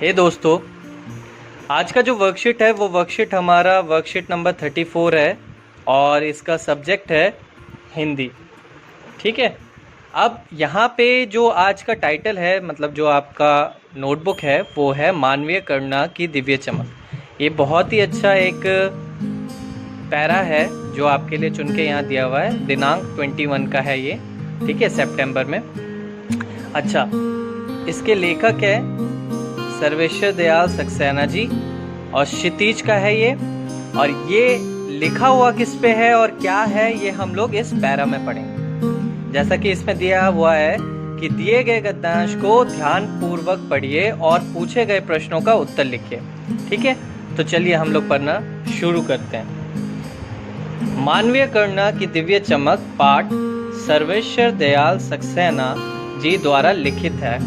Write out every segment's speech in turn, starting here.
हे दोस्तों, आज का जो वर्कशीट है वो वर्कशीट हमारा वर्कशीट नंबर 34 है और इसका सब्जेक्ट है हिंदी। ठीक है। अब यहाँ पे जो आज का टाइटल है, मतलब जो आपका नोटबुक है, वो है मानवीय करुणा की दिव्य चमक। ये बहुत ही अच्छा एक पैरा है जो आपके लिए चुन के यहाँ दिया हुआ है। दिनांक 21 का है ये, ठीक है, सितंबर में। अच्छा, इसके लेखक है सर्वेश्वर दयाल सक्सेना जी और क्षितिज का है ये। और ये लिखा हुआ किस पे है और क्या है, ये हम लोग इस पैरा में पढ़ेंगे। जैसा कि इसमें दिया हुआ है कि दिए गए गद्यांश को ध्यान पूर्वक पढ़िए और पूछे गए प्रश्नों का उत्तर लिखिए। ठीक है, तो चलिए हम लोग पढ़ना शुरू करते हैं। मानवीय करुणा की दिव्य चमक पाठ सर्वेश्वर दयाल सक्सेना जी द्वारा लिखित है।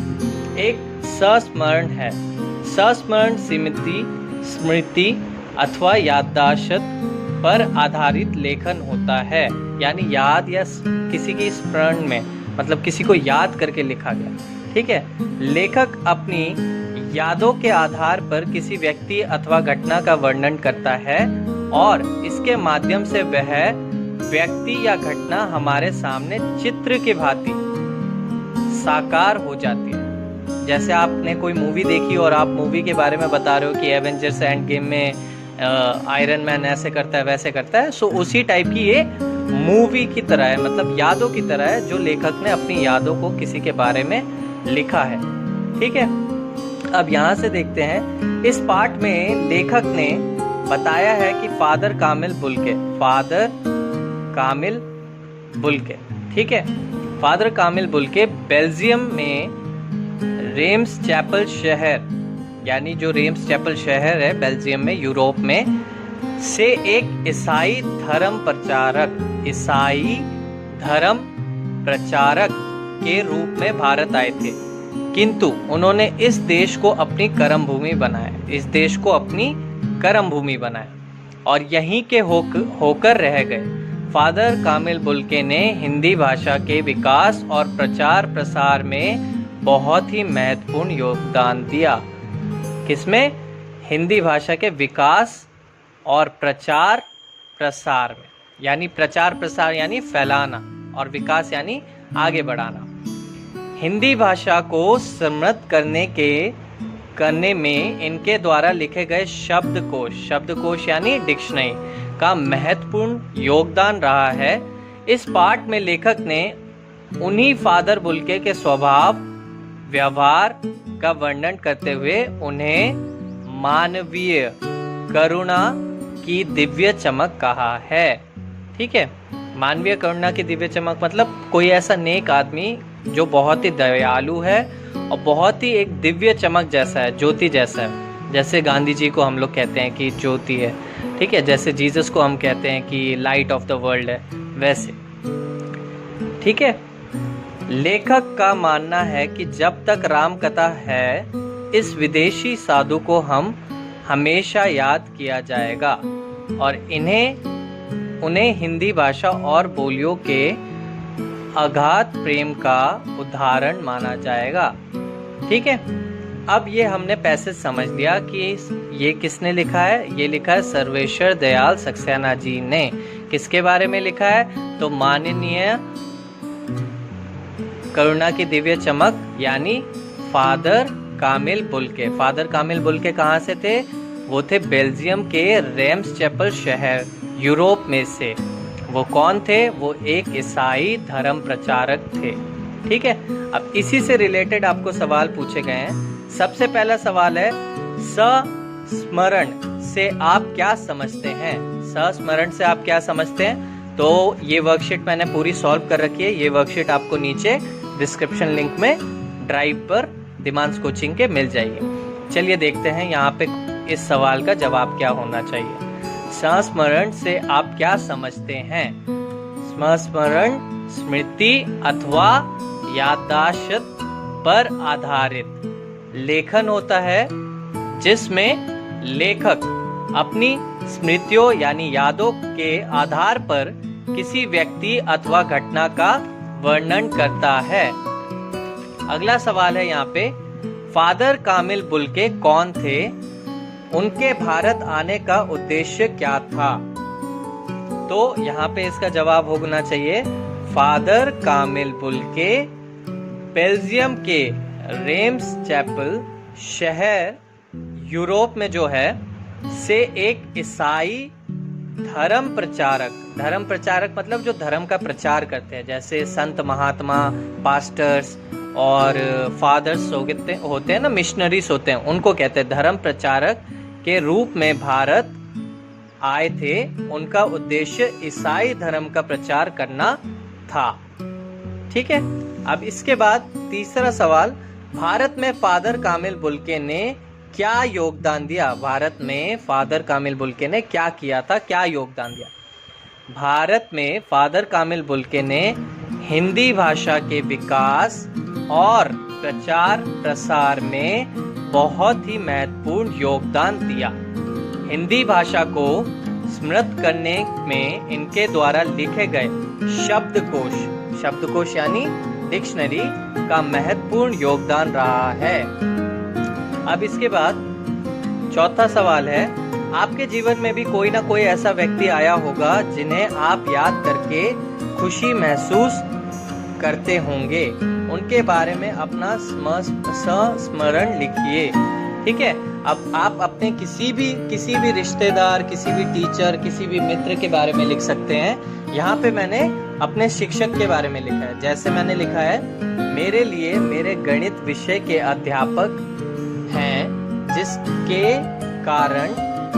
एक संस्मरण है। संस्मरण स्मृति अथवा याददाश्त पर आधारित लेखन होता है, यानी याद या किसी की स्मरण में, मतलब किसी को याद करके लिखा गया। ठीक है। लेखक अपनी यादों के आधार पर किसी व्यक्ति अथवा घटना का वर्णन करता है और इसके माध्यम से वह व्यक्ति या घटना हमारे सामने चित्र की भांति साकार हो जाती है। जैसे आपने कोई मूवी देखी और आप मूवी के बारे में बता रहे हो कि एवेंजर्स एंड गेम में आयरन मैन ऐसे करता है वैसे करता है, सो उसी टाइप की ये मूवी की तरह है, मतलब यादों की तरह है, जो लेखक ने अपनी यादों को किसी के बारे में लिखा है। ठीक है। अब यहाँ से देखते हैं, इस पाठ में लेखक ने बताया है कि फादर कामिल बुल्के, ठीक है, फादर कामिल बुल्के बेल्जियम में रेम्स चैपल शहर, यानी जो रेम्स चैपल शहर है बेल्जियम में, यूरोप में, से एक ईसाई धर्म प्रचारक के रूप में भारत आए थे, किंतु उन्होंने इस देश को अपनी कर्म भूमि बनाया और यहीं के होकर रह गए। फादर कामिल बुल्के ने हिंदी भाषा के विकास और प्रचार प्रसार में बहुत ही महत्वपूर्ण योगदान दिया। किसमें? हिंदी भाषा के विकास और प्रचार प्रसार में, यानी प्रचार प्रसार यानी फैलाना और विकास यानी आगे बढ़ाना। हिंदी भाषा को समृद्ध करने में इनके द्वारा लिखे गए शब्दकोश यानी डिक्शनरी का महत्वपूर्ण योगदान रहा है। इस पाठ में लेखक ने उन्हीं फादर बुल्के के स्वभाव व्यवहार का वर्णन करते हुए उन्हें मानवीय करुणा की दिव्य चमक कहा है। ठीक है। मानवीय करुणा की दिव्य चमक मतलब कोई ऐसा नेक आदमी जो बहुत ही दयालु है और बहुत ही एक दिव्य चमक जैसा है, ज्योति जैसा है। जैसे गांधी जी को हम लोग कहते हैं कि ज्योति है, ठीक है, जैसे जीसस को हम कहते हैं कि लाइट ऑफ द वर्ल्ड है, वैसे। ठीक है। लेखक का मानना है कि जब तक राम कथा है, इस विदेशी साधु को हम हमेशा याद किया जाएगा और उन्हें हिंदी भाषा और बोलियों के अगाध प्रेम का उदाहरण माना जाएगा। ठीक है। अब ये हमने पैसेज समझ लिया कि ये किसने लिखा है। ये लिखा है सर्वेश्वर दयाल सक्सेना जी ने। किसके बारे में लिखा है? तो माननीय करुणा की दिव्य चमक यानी फादर कामिल बुल्के। फादर कामिल बुल्के कहाँ से थे? वो थे बेल्जियम के रेम्स चैपल शहर, यूरोप में से। वो कौन थे? वो एक ईसाई धर्म प्रचारक थे। ठीक है। अब इसी से रिलेटेड आपको सवाल पूछे गए हैं। सबसे पहला सवाल है, संस्मरण से आप क्या समझते हैं? संस्मरण से आप क्या समझते हैं? तो ये वर्कशीट मैंने पूरी सॉल्व कर रखी है। ये वर्कशीट आपको नीचे डिस्क्रिप्शन लिंक में ड्राइव पर दिमांश कोचिंग के मिल जाएगी। चलिए देखते हैं यहाँ पे इस सवाल का जवाब क्या होना चाहिए। संस्मरण से आप क्या समझते हैं? संस्मरण स्मृति अथवा याददाश्त पर आधारित लेखन होता है, जिसमें लेखक अपनी स्मृतियों यानी यादों के आधार पर किसी व्यक्ति अथवा घटना का वर्णन करता है। अगला सवाल है यहाँ पे, फादर कामिल बुल्के कौन थे? उनके भारत आने का उद्देश्य क्या था? तो यहाँ पे इसका जवाब होना चाहिए फादर कामिल बुल्के बेल्जियम के रेम्स चैपल शहर यूरोप में जो है से एक ईसाई धर्म प्रचारक मतलब जो धर्म का प्रचार करते हैं, जैसे संत महात्मा, पास्टर्स और फादर्स होते हैं ना, मिशनरीज होते हैं, उनको कहते हैं धर्म प्रचारक के रूप में भारत आए थे। उनका उद्देश्य ईसाई धर्म का प्रचार करना था। ठीक है, अब इसके बाद तीसरा सवाल, भारत में फादर कामिल बुल्के ने क्या योगदान दिया? भारत में फादर कामिल बुल्के ने क्या किया था, क्या योगदान दिया? भारत में फादर कामिल बुल्के ने हिंदी भाषा के विकास और प्रचार प्रसार में बहुत ही महत्वपूर्ण योगदान दिया। हिंदी भाषा को स्मृत करने में इनके द्वारा लिखे गए शब्दकोश यानी डिक्शनरी का महत्वपूर्ण योगदान रहा है। अब इसके बाद चौथा सवाल है, आपके जीवन में भी कोई ना कोई ऐसा व्यक्ति आया होगा जिन्हें आप याद करके खुशी महसूस करते होंगे। उनके बारे में अपना संस्मरण लिखिए। ठीक है, अब आप अपने किसी भी रिश्तेदार, किसी भी टीचर, किसी भी मित्र के बारे में लिख सकते हैं। यहाँ पे मैंने अपने शिक्षक के बारे में लिखा है। जैसे मैंने लिखा है, मेरे लिए मेरे गणित विषय के अध्यापक हैं जिसके कारण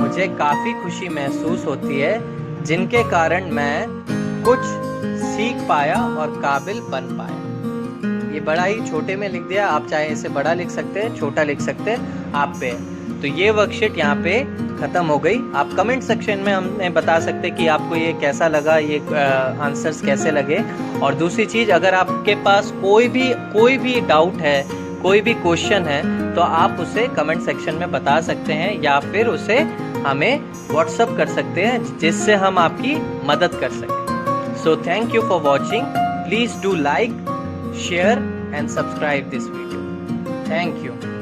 मुझे काफ़ी खुशी महसूस होती है, जिनके कारण मैं कुछ सीख पाया और काबिल बन पाया। ये बड़ा ही छोटे में लिख दिया, आप चाहे इसे बड़ा लिख सकते हैं, छोटा लिख सकते हैं, आप पे। तो ये वर्कशीट यहाँ पे ख़त्म हो गई। आप कमेंट सेक्शन में हमें बता सकते हैं कि आपको ये कैसा लगा, ये आंसर्स कैसे लगे। और दूसरी चीज़, अगर आपके पास कोई भी डाउट है, कोई भी क्वेश्चन है, तो आप उसे कमेंट सेक्शन में बता सकते हैं या फिर उसे हमें व्हाट्सअप कर सकते हैं, जिससे हम आपकी मदद कर सकें। So thank you for watching. Please do like, share and subscribe this video. Thank you.